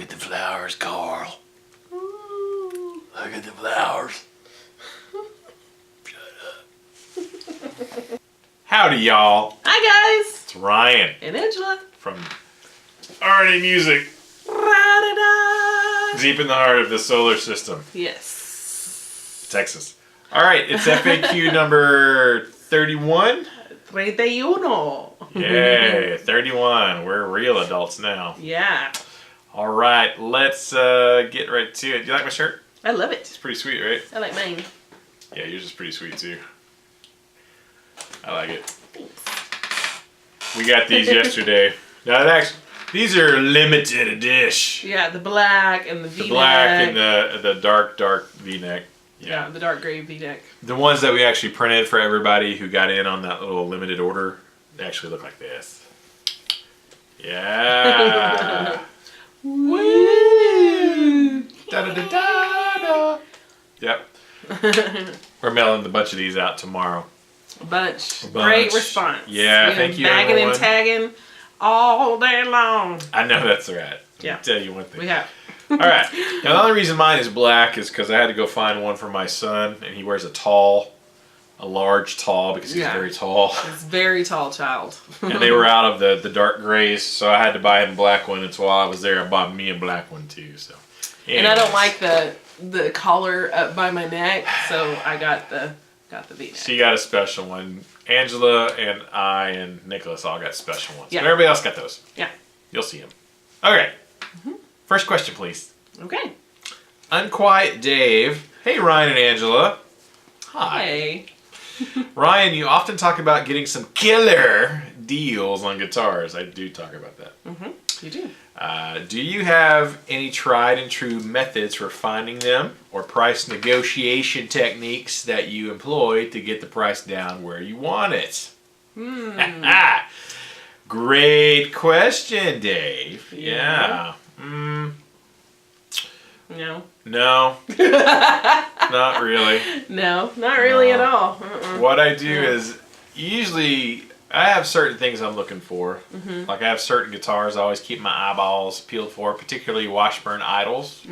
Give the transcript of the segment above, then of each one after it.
at the flowers, Carl. Ooh. Look at the flowers. Howdy, y'all. Hi, guys. It's Ryan And Angela. from RNAMusic, Ra-da-da. deep in the heart of the solar system, Yes. Texas. All right, it's FAQ number 31. 31. Yay, 31. We're real adults now. Yeah. All right, let's get right to it. Do you like my shirt? I love it. It's pretty sweet, right? I like mine. Yeah, yours is pretty sweet too. I like it. Thanks. We got these yesterday. Now, these are limited edition. Yeah, the black and the V-neck. The black and the dark V-neck. Yeah, the dark gray V-neck. The ones that we actually printed for everybody who got in on that little limited order, they actually look like this. Yeah. Woo! Da-da-da-da-da. Yep. We're mailing a bunch of these out tomorrow. A bunch. Great response. Yeah, thank you, bagging everyone. and tagging all day long. I know that's right. Yeah. I'll tell you one thing. We have. All right. Now, the only reason mine is black is because I had to go find one for my son, and he wears a large tall, because he's very tall. He's a very tall child. And they were out of the dark grays, so I had to buy him a black one. And so while I was there, I bought me a black one too. So. And I don't like the collar up by my neck, so I got the V-neck. She got a special one. Angela and I and Nicholas all got special ones. Yeah. But everybody else got those. Yeah. You'll see them. Okay. First question, please. Okay. Unquiet Dave. Hey, Ryan and Angela. Hi. Hey. Ryan, you often talk about getting some killer deals on guitars. I do talk about that. You do. Do you have any tried and true methods for finding them or price negotiation techniques that you employ to get the price down where you want it? Great question, Dave. Yeah. No. No. Not really. No, not really at all. What I do is usually I have certain things I'm looking for. Like I have certain guitars I always keep my eyeballs peeled for, particularly Washburn Idols.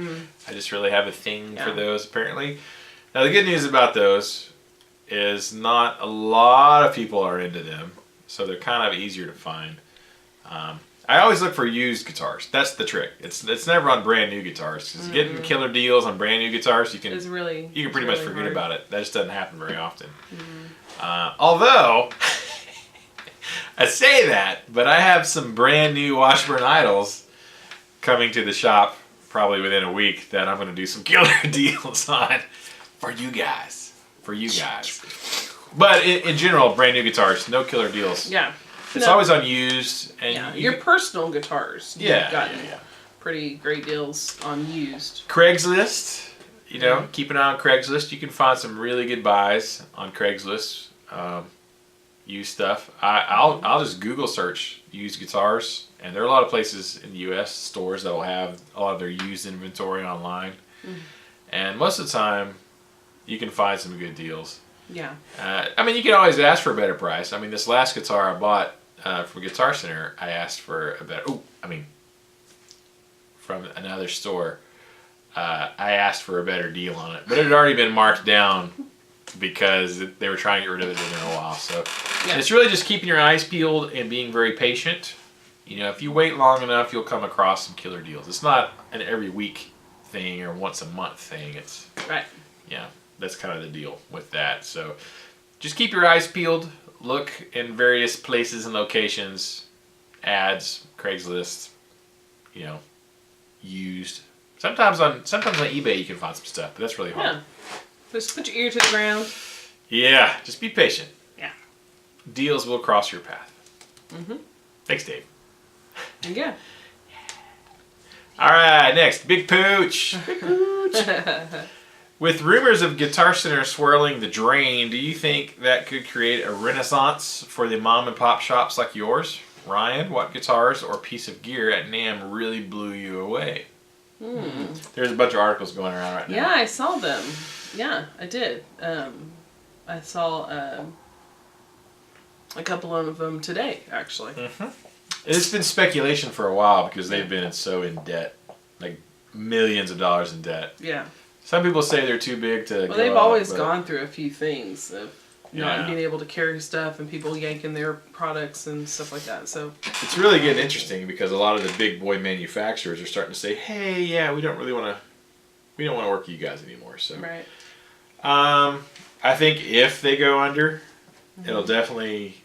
I just really have a thing for those apparently. Now the good news about those is not a lot of people are into them, so they're kind of easier to find. I always look for used guitars. That's the trick. It's never on brand new guitars. 'Cause getting killer deals on brand new guitars, you can pretty much forget about it. That just doesn't happen very often. Although I say that, but I have some brand new Washburn Idols coming to the shop probably within a week that I'm going to do some killer deals on for you guys. But in general, brand new guitars, no killer deals. Yeah. It's always unused. And your personal guitars. Yeah. You've gotten pretty great deals on used. Craigslist, keep an eye on Craigslist. You can find some really good buys on Craigslist. Used stuff. I'll just Google search used guitars, and there are a lot of places in the U.S. stores that will have a lot of their used inventory online. And most of the time, you can find some good deals. Yeah. I mean, you can always ask for a better price. I mean, this last guitar I bought from Guitar Center, I asked for a better. From another store, I asked for a better deal on it, but it had already been marked down because they were trying to get rid of it in a while. So it's really just keeping your eyes peeled and being very patient. If you wait long enough, you'll come across some killer deals. It's not an every week thing or once a month thing. It's that's kind of the deal with that. So just keep your eyes peeled. Look in various places and locations, ads, Craigslist, used. Sometimes on eBay you can find some stuff, but that's really hard. Yeah. Just put your ear to the ground. Yeah, just be patient. Yeah. Deals will cross your path. Thanks, Dave. Yeah. All right, next, Big Pooch. Big Pooch. With rumors of Guitar Center swirling the drain, do you think that could create a renaissance for the mom and pop shops like yours? Ryan, what guitars or piece of gear at NAMM really blew you away? There's a bunch of articles going around right now. Yeah, I saw them. Yeah, I did. I saw a couple of them today, actually. It's been speculation for a while because they've been so in debt. Like millions of dollars in debt. Yeah. Some people say they're too big to. Well, they've always gone through a few things of not being able to carry stuff and people yanking their products and stuff like that. So it's really getting interesting because a lot of the big boy manufacturers are starting to say, "Hey, yeah, we don't want to work with you guys anymore." So, right. I think if they go under, it'll definitely,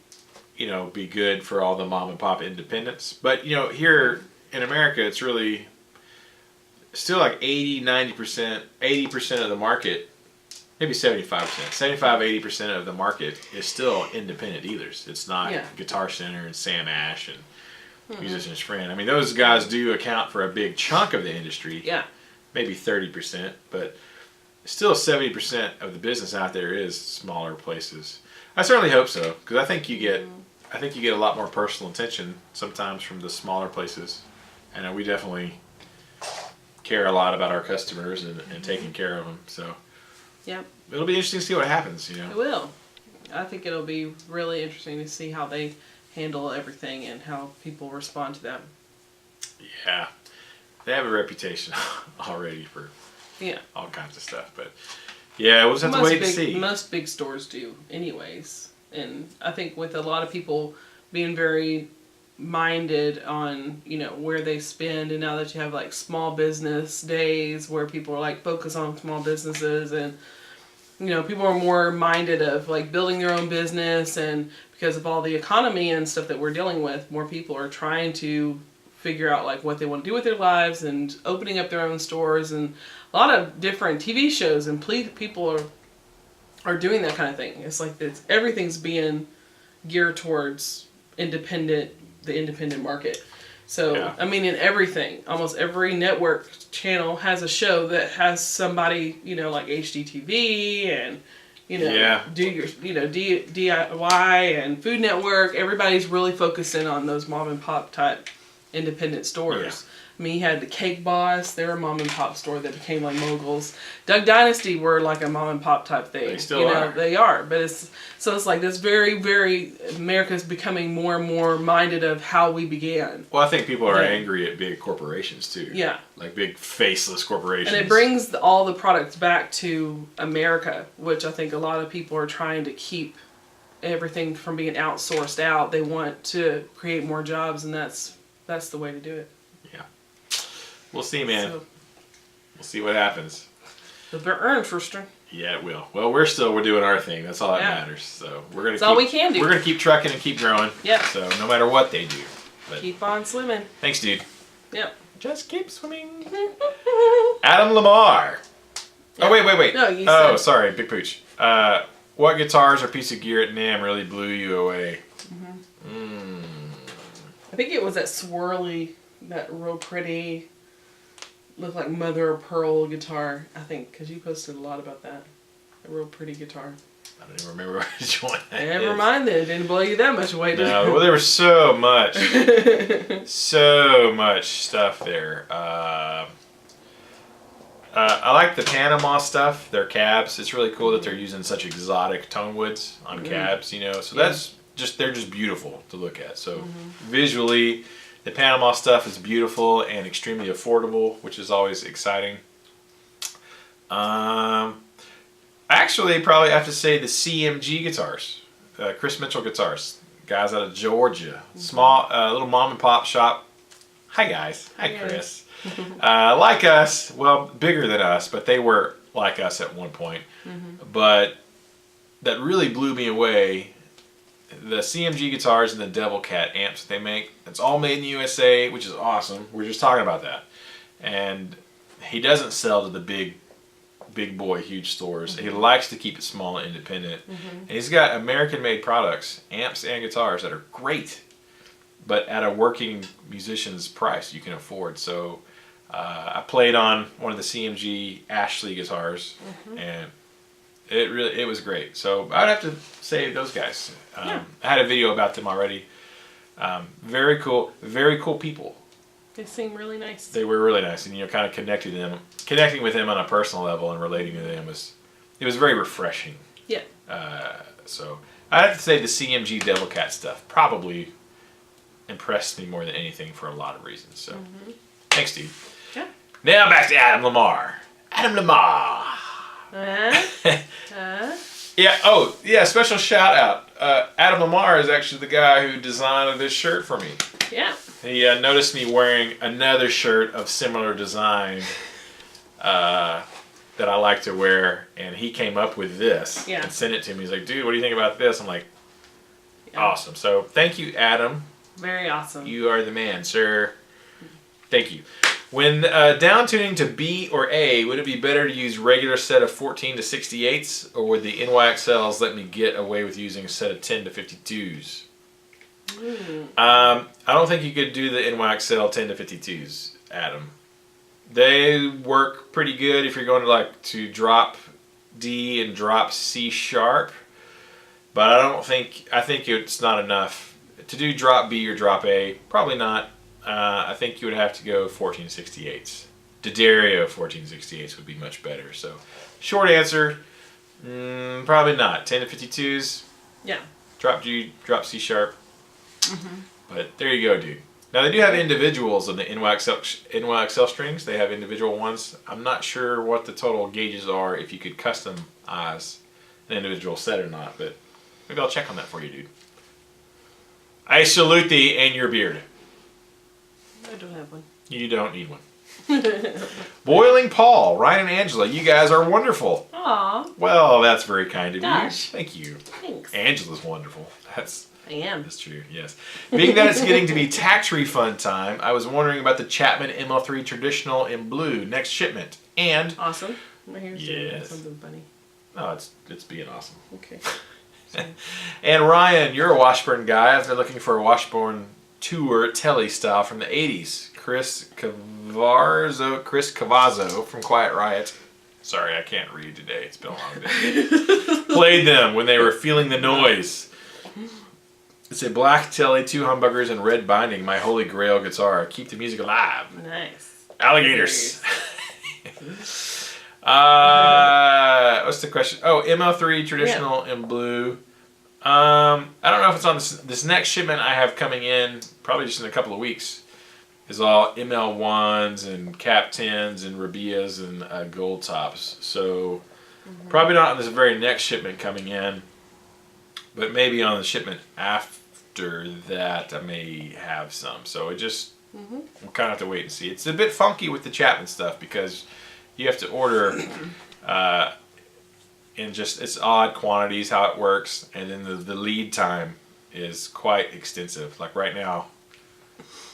be good for all the mom and pop independents. But here in America, it's really still like 80% of the market. Maybe 75%. 75-80% of the market is still independent dealers. It's not Guitar Center and Sam Ash and Musician's Friend. I mean, those guys do account for a big chunk of the industry. Yeah. Maybe 30%, but still 70% of the business out there is smaller places. I certainly hope so, because I think you get a lot more personal attention sometimes from the smaller places, and we definitely care a lot about our customers and taking care of them. So. Yep. It'll be interesting to see what happens, It will. I think it'll be really interesting to see how they handle everything and how people respond to them. Yeah. They have a reputation already for all kinds of stuff. But, yeah, we'll just have to wait and see. Most big stores do anyways. And I think with a lot of people being very minded on where they spend, and now that you have like small business days where people are like focus on small businesses, and people are more minded of like building their own business, and because of all the economy and stuff that we're dealing with, more people are trying to figure out like what they want to do with their lives and opening up their own stores, and a lot of different TV shows and people are doing that kind of thing. It's like everything's being geared towards the independent market. So, I mean, in everything, almost every network channel has a show that has somebody, like HDTV and, do your, DIY and Food Network. Everybody's really focusing on those mom and pop type independent stores. Yeah. I mean, you had the Cake Boss. They're a mom and pop store that became like moguls. Duck Dynasty were like a mom and pop type thing. They still are. They are. But it's like this very, very, America's becoming more and more minded of how we began. Well, I think people are angry at big corporations too. Yeah. Like big faceless corporations. And it brings all the products back to America, which I think a lot of people are trying to keep everything from being outsourced out. They want to create more jobs, and that's the way to do it. Yeah. We'll see, man. So, we'll see what happens. It'll be interesting. Yeah, it will. Well, we're doing our thing. That's all that matters. So we're gonna. That's all we can do. We're gonna keep trucking and keep growing. Yeah. So no matter what they do. But keep on swimming. Thanks, dude. Yep. Just keep swimming. Adam Lamar. Yep. Oh wait. No, you said. Sorry, Big Pooch. What guitars or piece of gear at NAMM really blew you away? I think it was that swirly, that real pretty, looked like mother of pearl guitar. I think because you posted a lot about that. A real pretty guitar. I don't even remember which one that is. Never mind then. It didn't blow you that much away, did it? No, well, there was so much stuff there. I like the Panama stuff, their cabs. It's really cool that they're using such exotic tone woods on cabs, So that's they're just beautiful to look at. So visually, the Panama stuff is beautiful and extremely affordable, which is always exciting. Actually, probably have to say the CMG guitars, Chris Mitchell guitars, guys out of Georgia, small little mom and pop shop. Hi guys, hi Chris. Like us, well, bigger than us, but they were like us at one point. But that really blew me away. The CMG guitars and the Devil Cat amps that they make, it's all made in the USA, which is awesome. We're just talking about that. And he doesn't sell to the big boy, huge stores. He likes to keep it small and independent. And he's got American-made products, amps and guitars that are great, but at a working musician's price you can afford. So I played on one of the CMG Ashley guitars, and it was great. So I'd have to say those guys. I had a video about them already. Very cool people. They seem really nice. They were really nice, and kind of connecting with them on a personal level and relating to them was very refreshing. Yeah. So I'd have to say the CMG Devil Cat stuff probably impressed me more than anything for a lot of reasons. So thanks, dude. Yeah. Now back to Adam Lamar. Adam Lamar. Yeah. Oh, yeah. Special shout out. Adam Lamar is actually the guy who designed this shirt for me. Yeah. He noticed me wearing another shirt of similar design that I like to wear, and he came up with this and sent it to me. He's like, "Dude, what do you think about this?" I'm like, "Awesome." So thank you, Adam. Very awesome. You are the man, sir. Thank you. When down tuning to B or A, would it be better to use regular set of 14 to 68s, or would the NYXLs let me get away with using a set of 10 to 52s? I don't think you could do the NYXL 10 to 52s, Adam. They work pretty good if you're going to drop D and drop C sharp, but I think it's not enough to do drop B or drop A. Probably not. I think you would have to go 1468s. D'Addario 1468s would be much better. So, short answer, probably not. 10 to 52s. Yeah. Drop G, drop C sharp. But there you go, dude. Now they do have individuals on the NYXL strings. They have individual ones. I'm not sure what the total gauges are if you could customize an individual set or not, but maybe I'll check on that for you, dude. I salute thee and your beard. I don't have one. You don't need one. Boiling Paul, Ryan and Angela, you guys are wonderful. Aw. Well, that's very kind of you. Thank you. Thanks. Angela's wonderful. I am. That's true, yes. Being that it's getting to be tax refund time, I was wondering about the Chapman ML3 Traditional in blue next shipment. And awesome. Here's yes. something funny. Oh, it's being awesome. Okay. And Ryan, you're a Washburn guy. I've been looking for a Washburn tour telly style from the 80s. Chris Cavazzo from Quiet Riot. Sorry, I can't read today. It's been a long day. Played them when they were feeling the noise. It's a black telly, 2 humbuckers, and red binding. My holy grail guitar. Keep the music alive. Nice. Alligators. What's the question? Oh, ML3 Traditional in blue. I don't know if it's on this next shipment I have coming in, probably just in a couple of weeks, is all ML1s and Cap 10s and Rabias and gold tops. So probably not on this very next shipment coming in, but maybe on the shipment after that I may have some. So it just, we'll kind of have to wait and see. It's a bit funky with the Chapman stuff because you have to order in just, it's odd quantities how it works, and then the lead time is quite extensive. Like right now,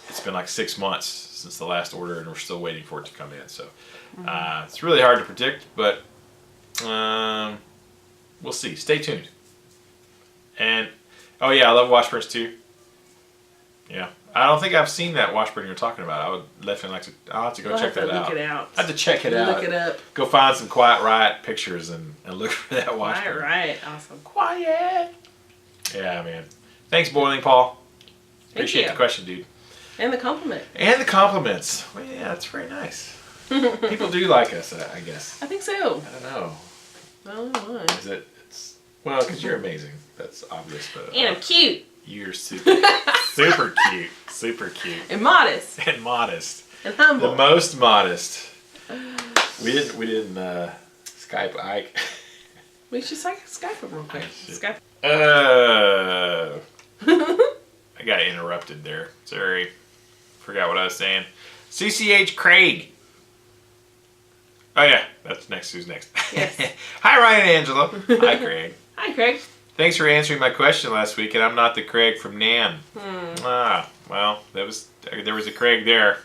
it's been like 6 months since the last order and we're still waiting for it to come in. So it's really hard to predict, but we'll see. Stay tuned. And oh yeah, I love Washburns too. Yeah, I don't think I've seen that Washburn you're talking about. I would definitely like to. I'll have to go check that out. Look it out. I have to check it out. Look it up. Go find some Quiet Riot pictures and look for that Washburn. Quiet Riot, awesome. Quiet. Yeah, man. Thanks, Boiling Paul. Appreciate the question, dude. And the compliment. And the compliments. Well, yeah, that's very nice. People do like us, I guess. I think so. I don't know. I don't know why. Is it? Well, because you're amazing. That's obvious. But and I'm cute. You're super, super cute. Super cute. And modest. And modest. And humble. The most modest. We didn't Skype Ike. We should Skype him real quick. Skype. I got interrupted there. Sorry. Forgot what I was saying. CCH Craig. Oh yeah, that's next. Who's next? Yes. Hi Ryan and Angela. Hi Craig. Hi Craig. Thanks for answering my question last week, and I'm not the Craig from NAMM. Well, there was a Craig there.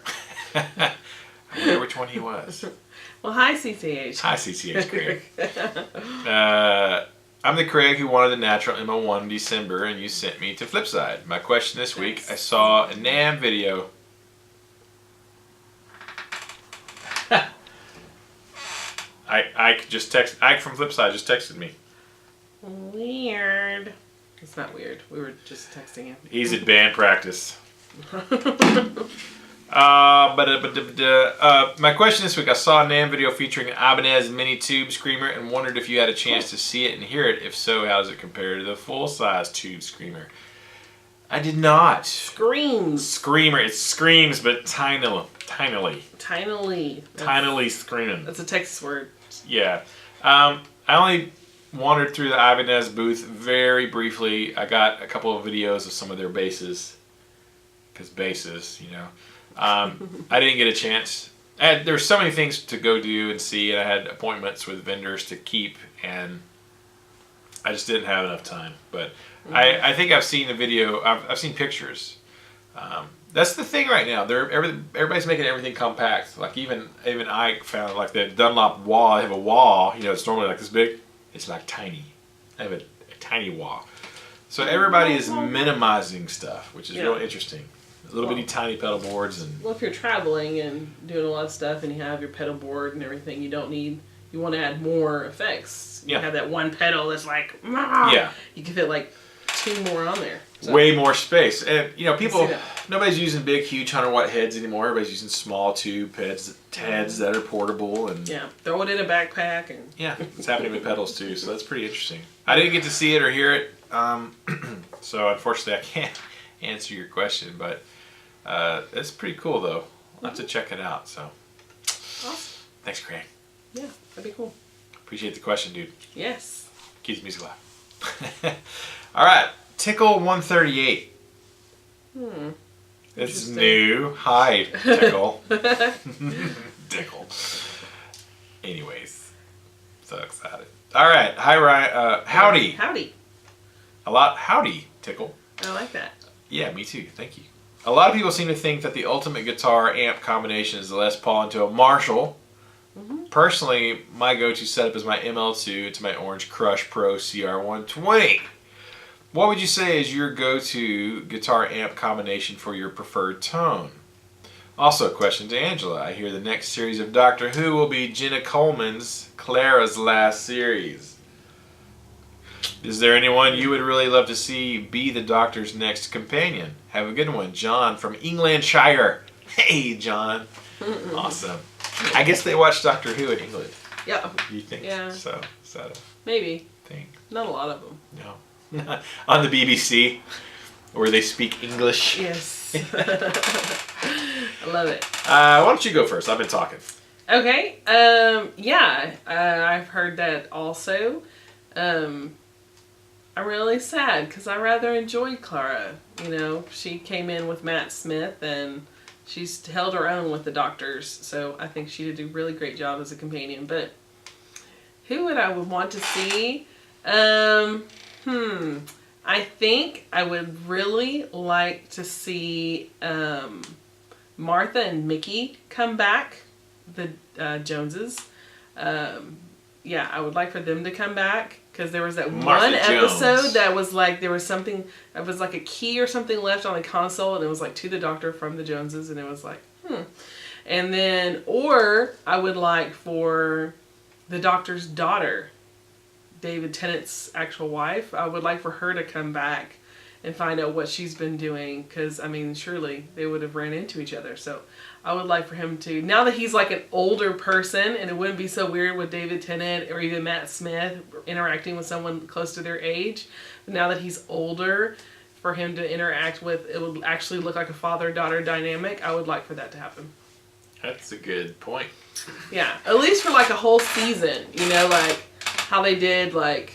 I wonder which one he was. Well, hi CCH. Hi CCH Craig. I'm the Craig who wanted the natural MO1 in December, and you sent me to Flipside. My question this week, I saw a NAMM video. Ike from Flipside just texted me. Weird. It's not weird. We were just texting him. He's at band practice. My question this week, I saw a NAMM video featuring an Ibanez mini tube screamer and wondered if you had a chance to see it and hear it. If so, how does it compare to the full-size tube screamer? I did not. Screams. Screamer. It screams, but tinily. Tinily screaming. That's a Texas word. Yeah. I only wandered through the Ibanez booth very briefly. I got a couple of videos of some of their basses. Because basses, you know. I didn't get a chance. There were so many things to go do and see, and I had appointments with vendors to keep, and I just didn't have enough time. But I think I've seen the video. I've seen pictures. That's the thing right now. Everybody's making everything compact. Like even I found like the Dunlop wah. I have a wah. You know, it's normally like this big. It's like tiny. I have a tiny wah. So everybody is minimizing stuff, which is real interesting. Little bitty tiny pedal boards and. Well, if you're traveling and doing a lot of stuff, and you have your pedal board and everything, you don't need. You want to add more effects. You have that one pedal that's like. Yeah. You can fit like 2 more on there. So. Way more space, and you know, people. Nobody's using big, huge 100-watt heads anymore. Everybody's using small tube heads that are portable and. Yeah, throw it in a backpack and. Yeah, it's happening with pedals too, so that's pretty interesting. I didn't get to see it or hear it, so unfortunately I can't answer your question, but. It's pretty cool though. I'll have to check it out. So, awesome. Thanks, Craig. Yeah, that'd be cool. Appreciate the question, dude. Yes. Keeps the music alive. All right, Tickle 138. This is new. Hi, Tickle. Tickle. Anyways, so excited. All right, hi, Ryan. Howdy. Howdy. Howdy, Tickle. I like that. Yeah, me too. Thank you. A lot of people seem to think that the ultimate guitar amp combination is the Les Paul into a Marshall. Personally, my go-to setup is my ML2 to my Orange Crush Pro CR120. What would you say is your go-to guitar amp combination for your preferred tone? Also, a question to Angela. I hear the next series of Doctor Who will be Jenna Coleman's Clara's last series. Is there anyone you would really love to see be the Doctor's next companion? Have a good one. John from Englandshire. Hey, John. Awesome. I guess they watch Doctor Who in England. Yeah. You think? Yeah. So, is that a maybe. thing? Not a lot of them. No. On the BBC, where they speak English. Yes. I love it. Why don't you go first? I've been talking. Okay. Yeah. I've heard that also. I'm really sad because I rather enjoyed Clara. You know, she came in with Matt Smith and she's held her own with the Doctors. So I think she did a really great job as a companion. But who would I want to see? I think I would really like to see Martha and Mickey come back, the Joneses. Yeah, I would like for them to come back. Because there was that one episode that was like, there was something, it was like a key or something left on the console, and it was like to the Doctor from the Joneses, and it was like, And then, or I would like for the Doctor's daughter, David Tennant's actual wife, I would like for her to come back and find out what she's been doing. Because, I mean, surely they would have ran into each other. So I would like for him to, now that he's like an older person, and it wouldn't be so weird with David Tennant or even Matt Smith interacting with someone close to their age. But now that he's older, for him to interact with, it would actually look like a father-daughter dynamic. I would like for that to happen. That's a good point. Yeah, at least for like a whole season. You know, like how they did like,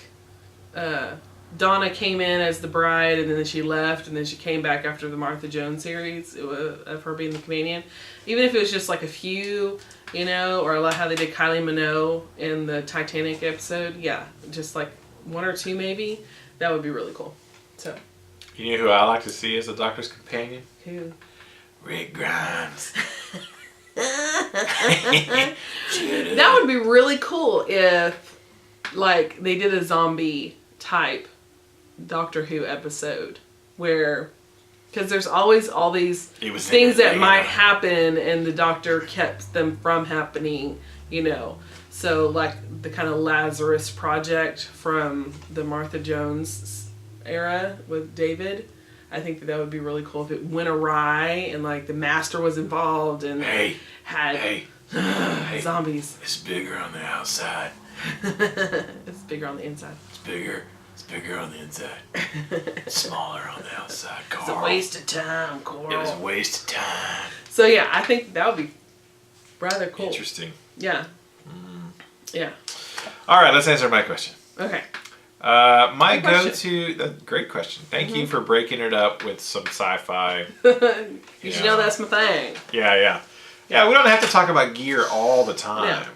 Donna came in as the bride, and then she left, and then she came back after the Martha Jones series of her being the companion. Even if it was just like a few, you know, or like how they did Kylie Minogue in the Titanic episode. Yeah, just like 1 or 2 maybe. That would be really cool. So. You know who I like to see as the Doctor's companion? Who? Rick Grimes. That would be really cool if, like, they did a zombie type Doctor Who episode where, because there's always all these things that might happen and the Doctor kept them from happening, you know. So like the kind of Lazarus Project from the Martha Jones era with David. I think that would be really cool if it went awry and like the Master was involved and had zombies. It's bigger on the outside. It's bigger on the inside. It's bigger It's bigger on the inside. Smaller on the outside, Carl. It's a waste of time, Coral. It was a waste of time. So yeah, I think that would be rather cool. Interesting. Yeah. Yeah. All right, let's answer my question. Okay. My Good go-to, great question. Thank you for breaking it up with some sci-fi. You should know that's my thing. Yeah, we don't have to talk about gear all the time. Yeah.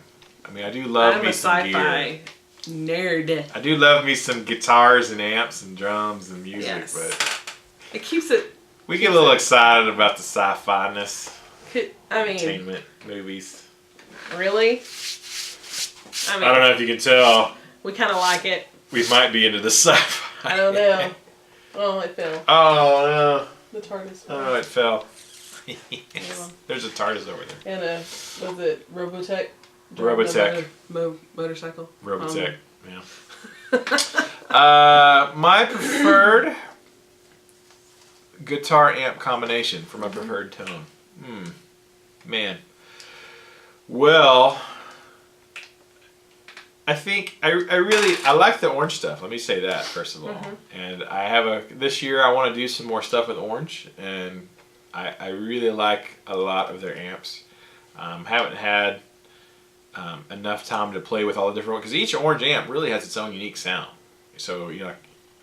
I mean, I do love me some gear. I'm a sci-fi nerd. I do love me some guitars and amps and drums and music, Yes. but It keeps it. we get a little excited about the sci-fi-ness. I mean, Entertainment movies. really? I mean, I don't know if you can tell. we kind of like it. We might be into the sci-fi. I don't know. Oh, it fell. Oh The TARDIS. no! Oh, it fell. Yeah. There's a TARDIS over there. And was it Robotech? Robotech. Motorcycle. Robotech. Yeah. My preferred guitar amp combination for my preferred tone. Man. Well, I think I like the orange stuff. Let me say that first of all. And I have this year I want to do some more stuff with orange, and I really like a lot of their amps. Haven't had enough time to play with all the different ones, because each orange amp really has its own unique sound. So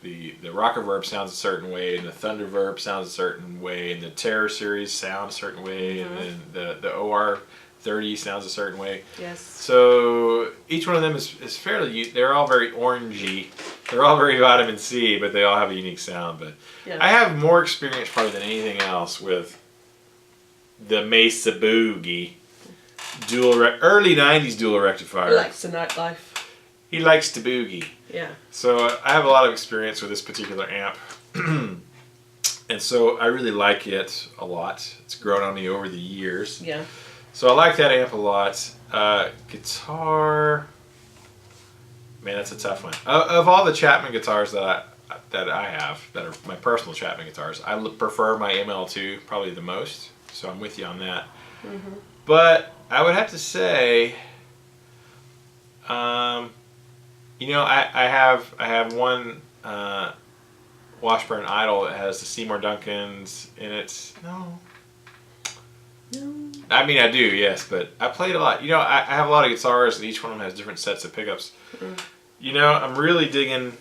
the Rocker Verb sounds a certain way, and the Thunder Verb sounds a certain way, and the Terror series sounds a certain way, and then the OR 30 sounds a certain way. Yes. So each one of them is fairly. They're all very orangey. They're all very vitamin C, but they all have a unique sound. But Yeah. I have more experience probably than anything else with the Mesa Boogie early '90s dual rectifier. He likes the nightlife. He likes to boogie. Yeah. So I have a lot of experience with this particular amp. And so I really like it a lot. It's grown on me over the years. Yeah. So I like that amp a lot. Guitar, man, that's a tough one. Of all the Chapman guitars that I have, that are my personal Chapman guitars, I prefer my ML2 probably the most. So I'm with you on that. But I would have to say, I have one Washburn Idol that has the Seymour Duncans in it. No. I mean, I do, yes, but I played a lot. I have a lot of guitars, and each one of them has different sets of pickups. I'm really digging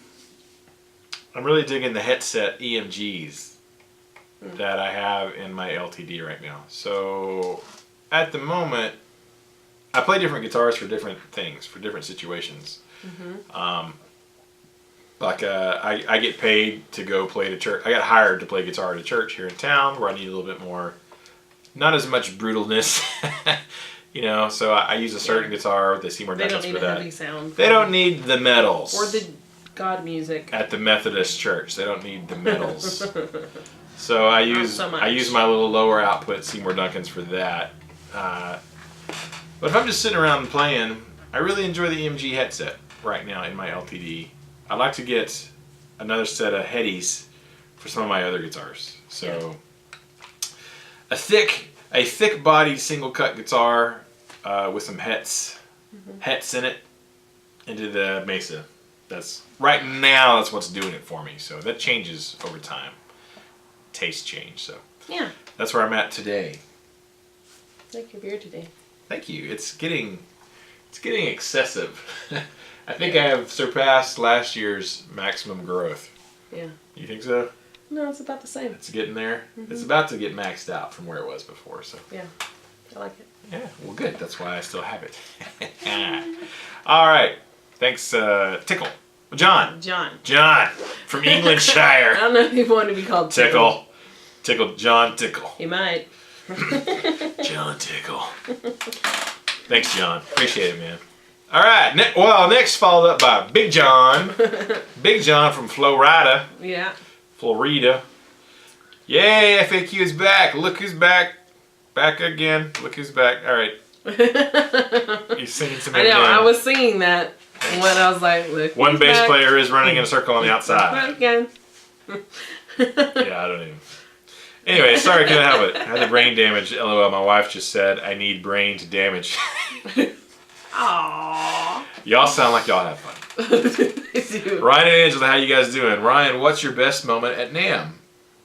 the headset EMGs that I have in my LTD right now. So at the moment, I play different guitars for different things, for different situations. I get paid to go play to church. I got hired to play guitar at a church here in town where I need a little bit more, not as much brutalness, so I use a certain guitar with the Seymour Duncans for that. They don't need a heavy sound. They don't need the medals. Or the God music. At the Methodist church, they don't need the medals. So I use my little lower output Seymour Duncans for that. But if I'm just sitting around and playing, I really enjoy the EMG headset right now in my LTD. I'd like to get another set of headies for some of my other guitars. So a thick bodied single cut guitar with some hets in it into the Mesa. That's right now, that's what's doing it for me. So that changes over time. Taste change. So yeah, that's where I'm at today. Like your beer today. Thank you. It's getting excessive. I think I have surpassed last year's maximum growth. Yeah. You think so? No, it's about the same. It's getting there. It's about to get maxed out from where it was before. So. Yeah, I like it. Yeah, well, good. That's why I still have it. All right. Thanks, Tickle. John from Englandshire. I don't know if you want to be called Tickle. John Tickle. He might. John Tickle. Thanks, John. Appreciate it, man. All right. Next followed up by Big John. Big John from Florida. Yeah. Florida. Yay, FAQ is back. Look who's back. Back again. Look who's back. All right. You're singing some. I know. I was singing that when I was like, look. One bass player is running in a circle on the outside. Back again. Yeah, I don't even. Anyway, sorry, couldn't help it. I had the brain damage. LOL. My wife just said I need brain to damage. Aww. Y'all sound like y'all have fun. do. Ryan and Angela, how you guys doing? Ryan, what's your best moment at NAMM?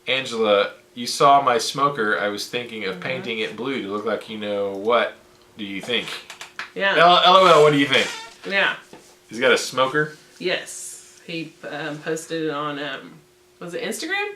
Angela, you saw my smoker. I was thinking of painting it blue to look like you know what. Do you think? Yeah. LOL, what do you think? Yeah. He's got a smoker? Yes. He posted it on, was it Instagram?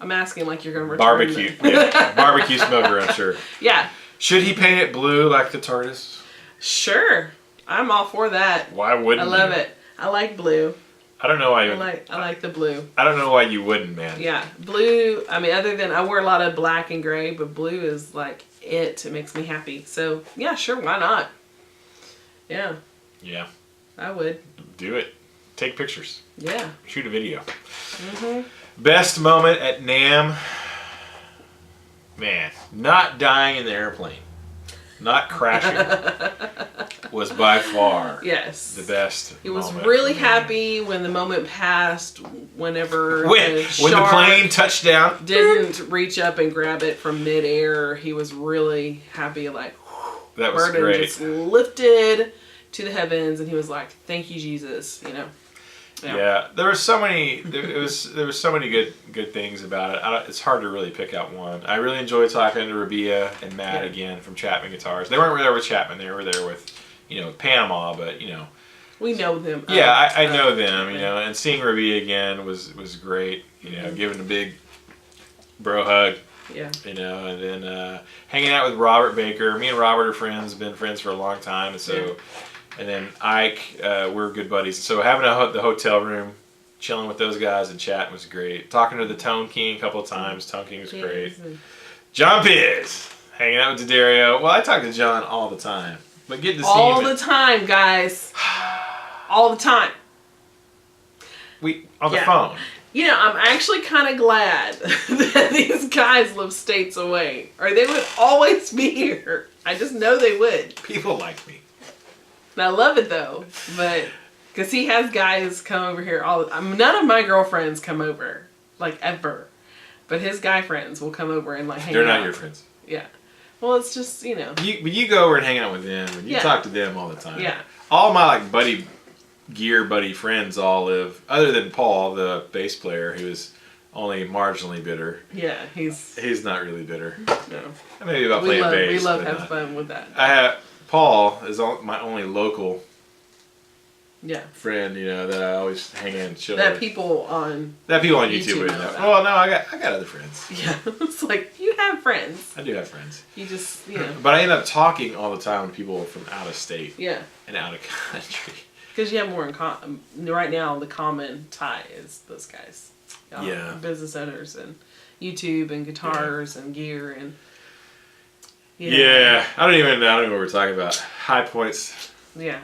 I'm asking like you're going to return Barbecue. Yeah. Barbecue smoker, I'm sure. Yeah. Should he paint it blue like the TARDIS? Sure. I'm all for that. Why wouldn't I love it. I like blue. I don't know why you I like the blue. I don't know why you wouldn't, man. Yeah. Blue, I mean, other than I wear a lot of black and gray, but blue is like it. It makes me happy. So, yeah, sure. Why not? Yeah. Yeah. I would. Do it. Take pictures. Yeah. Shoot a video. Best moment at NAMM? Man, not dying in the airplane. Not crashing was by far Yes. the best. He was moment really for me. happy when the moment passed, whenever When the plane touched down. didn't reach up and grab it from midair. He was really happy, like, That was burden great. just lifted to the heavens, and he was like, "Thank you, Jesus." You know. Yeah, there were so many. There was so many good things about it. It's hard to really pick out one. I really enjoyed talking to Rabia and Matt again from Chapman Guitars. They weren't there with Chapman. They were there with, Panama. But we know them. yeah, I know them. And seeing Rabia again was great. Giving a big bro hug. Yeah. And then hanging out with Robert Baker. Me and Robert are friends. Been friends for a long time, and so. Yeah. And then Ike, we're good buddies. So having the hotel room, chilling with those guys and chatting was great. Talking to the Tone King a couple of times. Tone King was great. John Piz, hanging out with D'Addario. Well, I talk to John all the time. But getting to see him. All the time, guys. All the time. On the phone. I'm actually kind of glad that these guys live states away. Or they would always be here. I just know they would. People like me. And I love it though, but because he has guys come over here none of my girlfriends come over, like ever, but his guy friends will come over and like hang out. They're not your friends. Yeah. Well, it's just But you go over and hang out with them, and you talk to them all the time. Yeah. All my gear buddy friends all live, other than Paul, the bass player, who is only marginally bitter. Yeah, He's not really bitter. No. Maybe about playing bass. We love but having fun with that. Paul is my only local friend, that I always hang in and chill with. That people on YouTube would know. Well, no, I got other friends. Yeah, it's like you have friends. I do have friends. You just But I end up talking all the time with people from out of state. Yeah. And out of country. Because you have more in common. Right now, the common tie is those guys. Yeah. Business owners and YouTube and guitars and gear and. Yeah, I don't even know what we're talking about. High points. Yeah.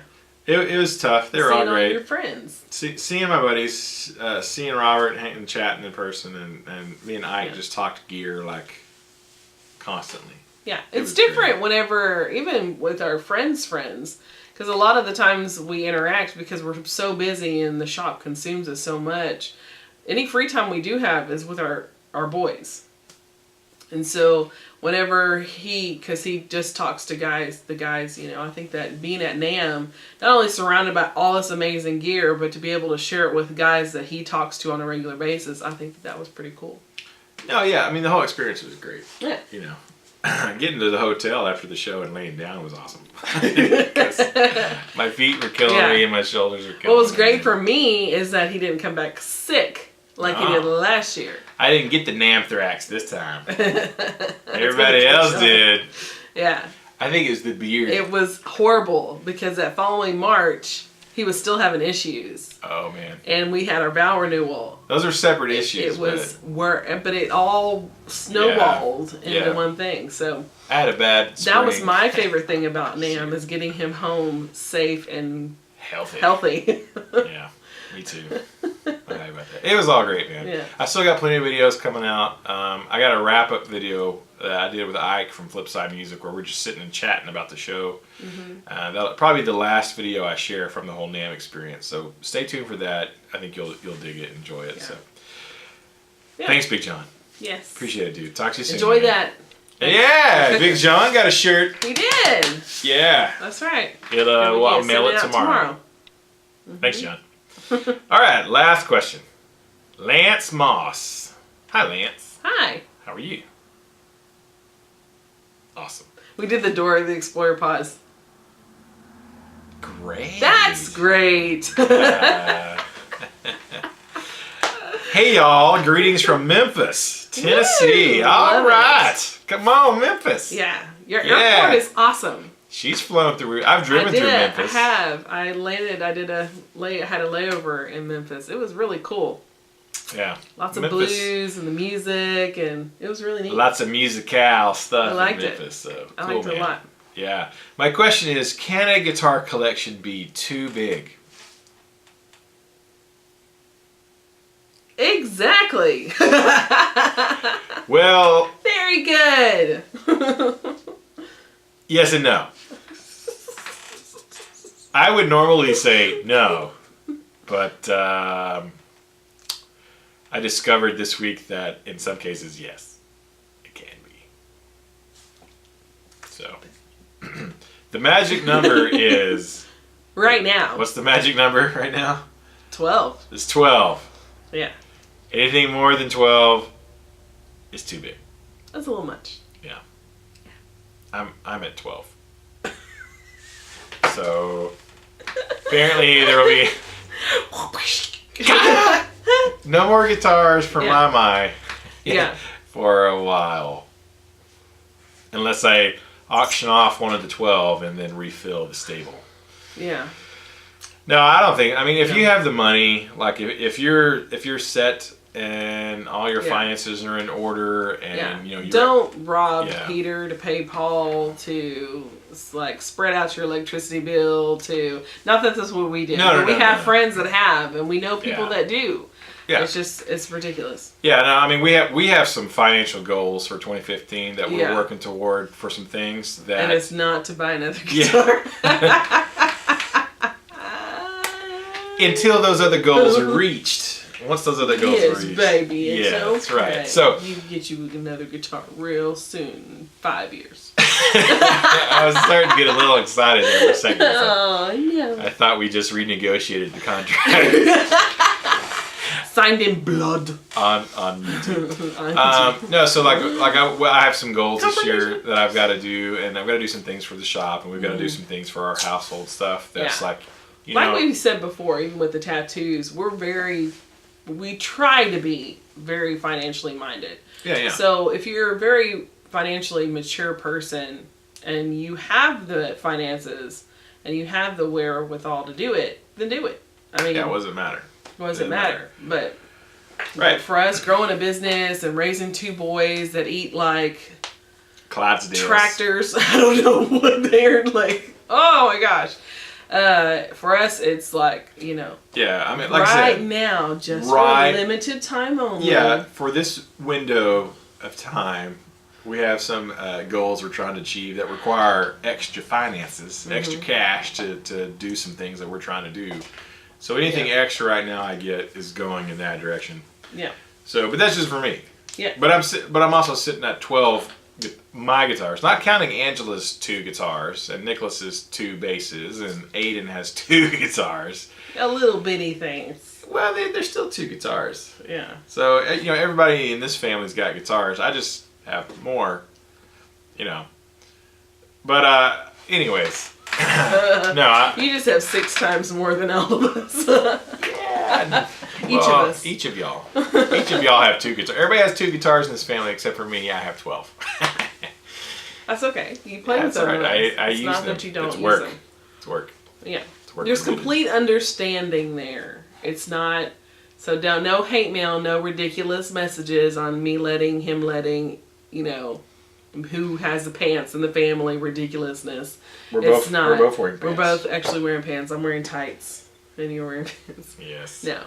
It was tough. They were all great. Seeing all your friends. Seeing my buddies, seeing Robert and chatting in person, and me and Ike just talked gear like constantly. Yeah, it's different whenever, even with our friends, because a lot of the times we interact because we're so busy and the shop consumes us so much. Any free time we do have is with our boys. And so whenever because he just talks to the guys, I think that being at NAMM, not only surrounded by all this amazing gear, but to be able to share it with guys that he talks to on a regular basis, I think that was pretty cool. Oh yeah, I mean the whole experience was great. Yeah. Getting to the hotel after the show and laying down was awesome. My feet were killing me and my shoulders were killing me. What was great for me is that he didn't come back sick like he did last year. I didn't get the anthrax this time. Everybody else did. Yeah. I think it was the beard. It was horrible because that following March, he was still having issues. Oh, man. And we had our vow renewal. Those are separate issues. But it all snowballed into one thing. So I had a bad spring. That was my favorite thing about NAMM is getting him home safe and healthy. Yeah, me too. I'm happy about that. It was all great, man. Yeah. I still got plenty of videos coming out. I got a wrap-up video that I did with Ike from Flipside Music where we're just sitting and chatting about the show. That'll probably be the last video I share from the whole NAMM experience. So stay tuned for that. I think you'll dig it, enjoy it. So thanks, Big John. Yes. Appreciate it, dude. Talk to you soon. Enjoy that. Yeah, Big John got a shirt. He did. Yeah. That's right. I'll mail it tomorrow. Mm-hmm. Thanks, John. All right, last question. Lance Moss. Hi, Lance. Hi. How are you? Awesome. We did the Dora the Explorer pause. Great. That's great. Hey, y'all. Greetings from Memphis, Tennessee. Woo, All love right. Come on, Memphis. Yeah. Your airport is awesome. She's flown through. I've driven through Memphis. I have. I landed. I had a layover in Memphis. It was really cool. Yeah. Lots of Memphis. blues and the music, and it was really neat. Lots of musical stuff I liked in Memphis. it. So, I cool, liked it a lot. Yeah. My question is, can a guitar collection be too big? Exactly. Well, very good. yes and no. I would normally say no, but I discovered this week that in some cases, yes, it can be. So, the magic number is... Right now. What's the magic number right now? 12. It's 12. Yeah. Anything more than 12 is too big. That's a little much. Yeah. I'm at 12. So apparently there will be no more guitars for my Yeah. for a while. Unless I auction off one of the 12 and then refill the stable. Yeah. No, I don't think. I mean, if you have the money, like if you're set and all your finances are in order, and you know, don't rob Peter to pay Paul to like spread out your electricity bill to. Not that that's what we do. No, we have friends that have, and we know people that do. Yeah. It's ridiculous. Yeah, no, I mean we have some financial goals for 2015 that we're working toward for some things that. And it's not to buy another guitar. Until those other goals are reached. Once those other goals are reached. Baby. It's that's okay. right. So you can get you another guitar real soon. 5 years. I was starting to get a little excited there for a second. Oh, no. I thought we just renegotiated the contract. Signed in blood. On YouTube. No, so like I have some goals this year that I've got to do, and I've got to do some things for the shop, and we've got to do some things for our household stuff. That's like, you know, like we said before, even with the tattoos, we try to be very financially minded. Yeah. So if you're a very financially mature person and you have the finances and you have the wherewithal to do it, then do it. I mean, it doesn't matter. Doesn't matter. But for us, growing a business and raising 2 boys that eat like Clydesdales. Tractors, I don't know what they're like. Oh my gosh. For us, it's like, you know. Yeah, I mean, like right I said, now, just for a limited time only. Yeah, for this window of time, we have some goals we're trying to achieve that require extra finances, extra cash to do some things that we're trying to do. So anything extra right now I get is going in that direction. Yeah. So, but that's just for me. Yeah. But I'm also sitting at 12 my guitars, not counting Angela's 2 guitars and Nicholas's 2 basses, and Aiden has 2 guitars. A little bitty things. Well, they're still 2 guitars. Yeah. So you know, everybody in this family's got guitars. I just have more. You know. But anyways. No, you just have 6 times more than all of us. Yeah. Each of us. Each of y'all. Each of y'all have 2 guitars. Everybody has 2 guitars in this family except for me. I have 12. That's okay. You play with them. Right. I it's use not them. That you don't it's use work. them. It's work. Yeah. It's work. There's complete understanding there. It's not. So no hate mail, no ridiculous messages on me letting, you know, who has the pants in the family ridiculousness. We're both wearing pants. We're both actually wearing pants. I'm wearing tights and you're wearing pants. Yes. No.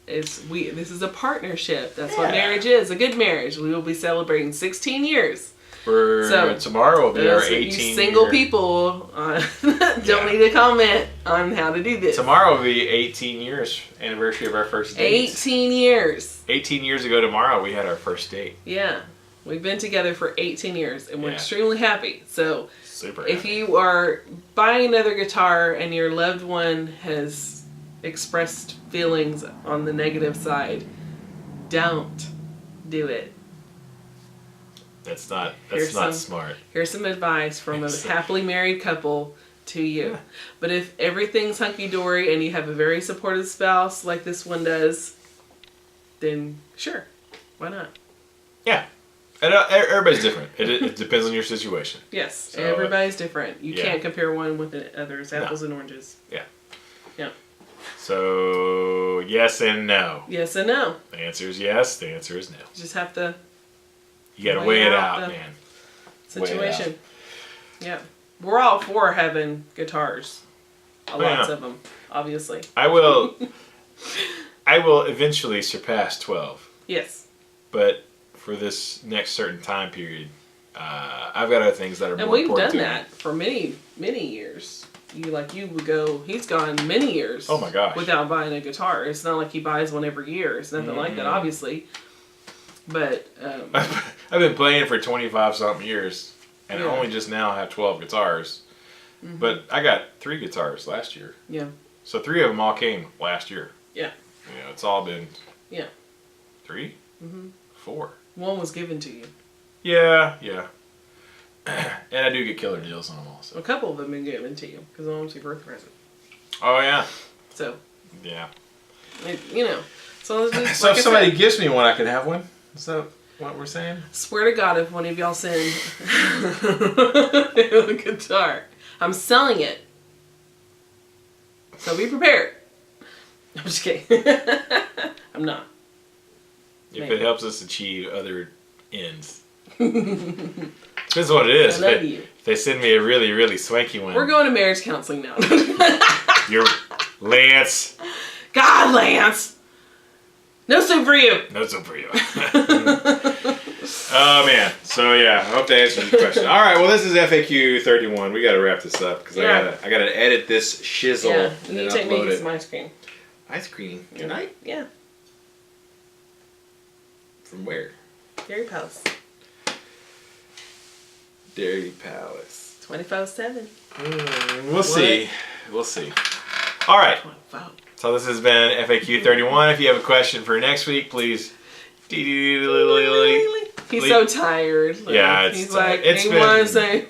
This is a partnership. That's what marriage is. A good marriage. We will be celebrating 16 years. Tomorrow will be our 18 you single people don't need to comment on how to do this. Tomorrow will be 18 years anniversary of our first date. 18 years. 18 years ago tomorrow we had our first date. Yeah. We've been together for 18 years and we're extremely happy. So super if you are buying another guitar and your loved one has expressed feelings on the negative side, don't do it. That's not smart. Here's some advice from a happily married couple to you. Yeah. But if everything's hunky-dory and you have a very supportive spouse like this one does, then sure, why not? Yeah. And everybody's different. It depends on your situation. Yes, so, everybody's different. You can't compare one with the others. Apples and oranges. Yeah. Yeah. So, yes and no. Yes and no. The answer is yes. The answer is no. You just have to... You gotta weigh it out, man. Situation. Yeah. We're all for having guitars. Lots of them, obviously. I will eventually surpass 12. Yes. But for this next certain time period, I've got other things that are more important. And we've done that for many, many years. You would go, he's gone many years. Oh my gosh. Without buying a guitar. It's not like he buys one every year. It's nothing like that, obviously. But I've been playing for 25-something years, and I only just now have 12 guitars. Mm-hmm. But I got 3 guitars last year. Yeah. So 3 of them all came last year. Yeah. You know, it's all been... 3? Mm-hmm. 4. One was given to you. Yeah. And I do get killer deals on them also. A couple of them have been given to you, because one was your birthday present. Oh, yeah. So. Yeah. You know. So if somebody gives me one, I can have one? Is that what we're saying? Swear to God, if one of y'all send a guitar, I'm selling it. So be prepared. I'm just kidding. I'm not. If it helps us achieve other ends. Depends on what it is. I love you. If they send me a really, really swanky one. We're going to marriage counseling now. You're Lance. God, Lance. No soup for you. No soup for you. Oh, man. So, yeah. I hope that answers your question. All right. Well, this is FAQ 31. We got to wrap this up because I got to edit this shizzle and you upload take me it. some ice cream. Ice cream? Tonight? Yeah. From where? Dairy Palace. Dairy Palace. 24/7. We'll see. We'll see. All right. So this has been FAQ 31. If you have a question for next week, please. He's so tired. Yeah, he's like, he wants to say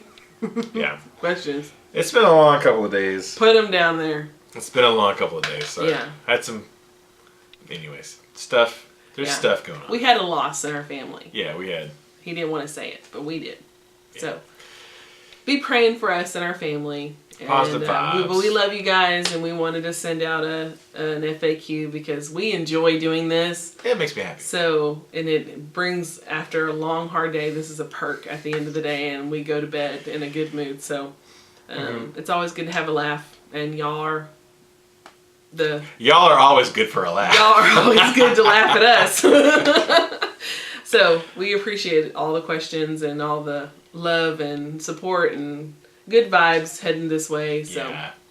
questions. It's been a long couple of days. Put him down there. It's been a long couple of days. So yeah. I had some, anyways, stuff. There's stuff going on. We had a loss in our family. Yeah, we had. He didn't want to say it, but we did. Yeah. So be praying for us and our family. Positive vibes. We love you guys, and we wanted to send out an FAQ because we enjoy doing this. It makes me happy. So, and it brings, after a long, hard day, this is a perk at the end of the day, and we go to bed in a good mood. So, it's always good to have a laugh, and y'all are always good for a laugh. Y'all are always good to laugh at us. So, we appreciate all the questions and all the love and support and good vibes heading this way. So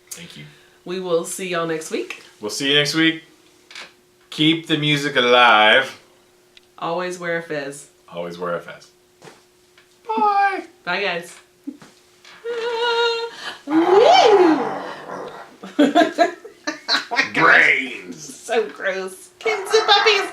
thank you. We will see y'all next week. We'll see you next week. Keep the music alive. Always wear a fez. Always wear a fez. Bye. Bye, guys. Brains. So gross. Kids and puppies.